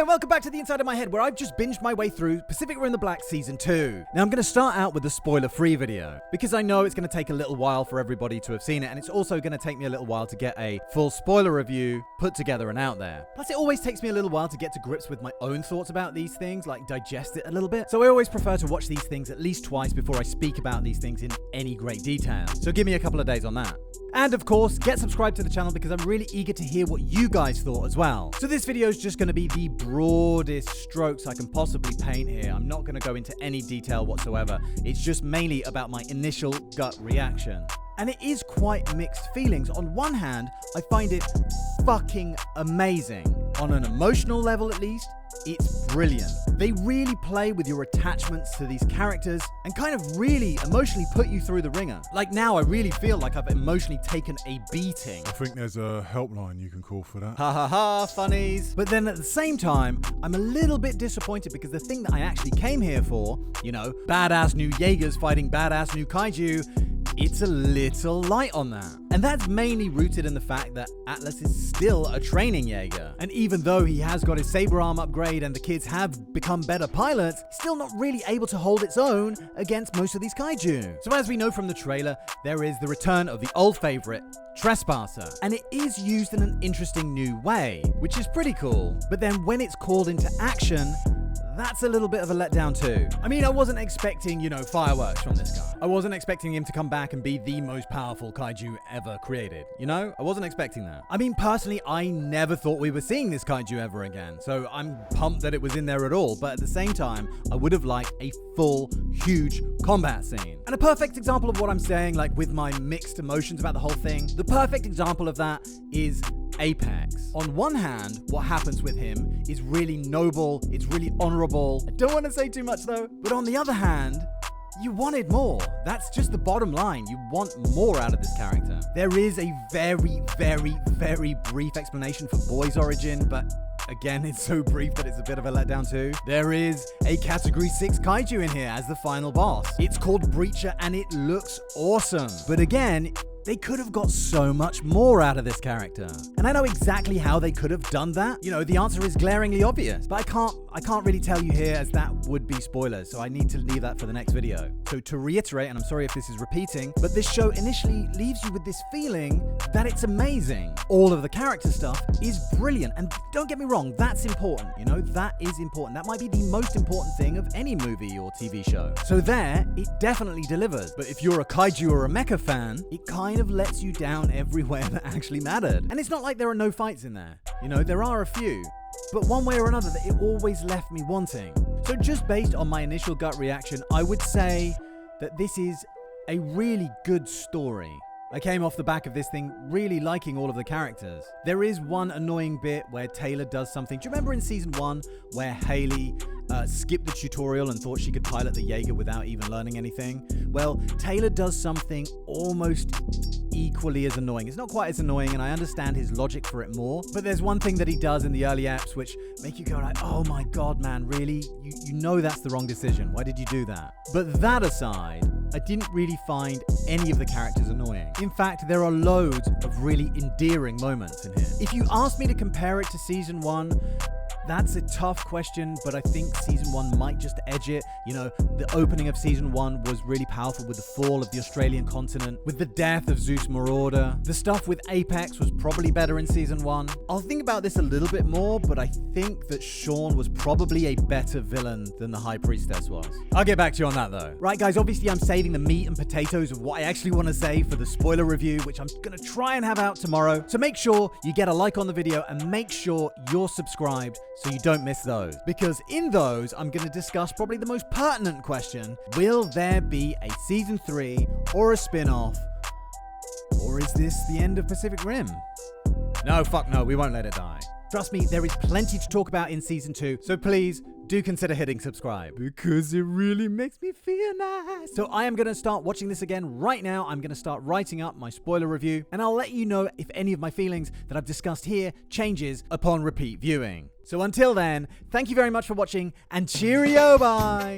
and welcome back to the Inside of My Head, where I've just binged my way through Pacific Rim: The Black Season 2. Now I'm going to start out with a spoiler-free video, because I know it's going to take a little while for everybody to have seen it, and it's also going to take me a little while to get a full spoiler review put together and out there. Plus, it always takes me a little while to get to grips with my own thoughts about these things, like digest it a little bit. So I always prefer to watch these things at least twice before I speak about these things in any great detail. So give me a couple of days on that. And of course, get subscribed to the channel because I'm really eager to hear what you guys thought as well. So this video is just going to be the broadest strokes I can possibly paint here. I'm not going to go into any detail whatsoever. It's just mainly about my initial gut reaction. And it is quite mixed feelings. On one hand, I find it fucking amazing. On an emotional level at least, it's brilliant. They really play with your attachments to these characters and kind of really emotionally put you through the ringer. Like now I really feel like I've emotionally taken a beating. I think there's a helpline you can call for that. Ha ha ha, funnies. But then at the same time, I'm a little bit disappointed because the thing that I actually came here for, you know, badass new Jaegers fighting badass new kaiju, it's a little light on that. And that's mainly rooted in the fact that Atlas is still a training Jaeger. And even though he has got his saber arm upgrade and the kids have become better pilots, he's still not really able to hold its own against most of these kaiju. So as we know from the trailer, there is the return of the old favorite, Trespasser. And it is used in an interesting new way, which is pretty cool. But then when it's called into action, that's a little bit of a letdown too. I mean, I wasn't expecting, you know, fireworks from this guy. I wasn't expecting him to come back and be the most powerful kaiju ever created. You know, I wasn't expecting that. I mean, personally, I never thought we were seeing this kaiju ever again. So I'm pumped that it was in there at all. But at the same time, I would have liked a full, huge combat scene. And a perfect example of what I'm saying, like with my mixed emotions about the whole thing, the perfect example of that is Apex. On one hand, what happens with him is really noble, it's really honorable. I don't want to say too much though. But on the other hand, you wanted more. That's just the bottom line. You want more out of this character. There is a very, very, very brief explanation for Boy's origin, but again, it's so brief that it's a bit of a letdown too. There is a Category 6 kaiju in here as the final boss. It's called Breacher and it looks awesome. But again, they could have got so much more out of this character. And I know exactly how they could have done that. You know, the answer is glaringly obvious, but I can't really tell you here as that would be spoilers, so I need to leave that for the next video. So to reiterate, and I'm sorry if this is repeating, but this show initially leaves you with this feeling that it's amazing. All of the character stuff is brilliant, and don't get me wrong, that's important, you know, that is important. That might be the most important thing of any movie or TV show. So there, it definitely delivers. But if you're a kaiju or a mecha fan, it kind of lets you down everywhere that actually mattered. And it's not like there are no fights in there. You know, there are a few. But one way or another, it always left me wanting. So just based on my initial gut reaction, I would say that this is a really good story. I came off the back of this thing really liking all of the characters. There is one annoying bit where Taylor does something. Do you remember in season 1 where Haley skipped the tutorial and thought she could pilot the Jaeger without even learning anything? Well, Taylor does something almost equally as annoying. It's not quite as annoying, and I understand his logic for it more, but there's one thing that he does in the early apps which make you go like, oh my god, man, really? You know that's the wrong decision. Why did you do that? But that aside, I didn't really find any of the characters annoying. In fact, there are loads of really endearing moments in here. If you ask me to compare it to season 1, that's a tough question, but I think season 1 might just edge it. You know, the opening of season 1 was really powerful with the fall of the Australian continent, with the death of Zeus Marauder. The stuff with Apex was probably better in season 1. I'll think about this a little bit more, but I think that Sean was probably a better villain than the High Priestess was. I'll get back to you on that though. Right guys, obviously I'm saving the meat and potatoes of what I actually want to say for the spoiler review, which I'm gonna try and have out tomorrow. So make sure you get a like on the video and make sure you're subscribed so you don't miss those. Because in those, I'm going to discuss probably the most pertinent question. Will there be a season 3 or a spin-off? Or is this the end of Pacific Rim? No, fuck no, we won't let it die. Trust me, there is plenty to talk about in season 2, so please do consider hitting subscribe because it really makes me feel nice. So I am going to start watching this again right now. I'm going to start writing up my spoiler review, and I'll let you know if any of my feelings that I've discussed here changes upon repeat viewing. So until then, thank you very much for watching, and cheerio, bye!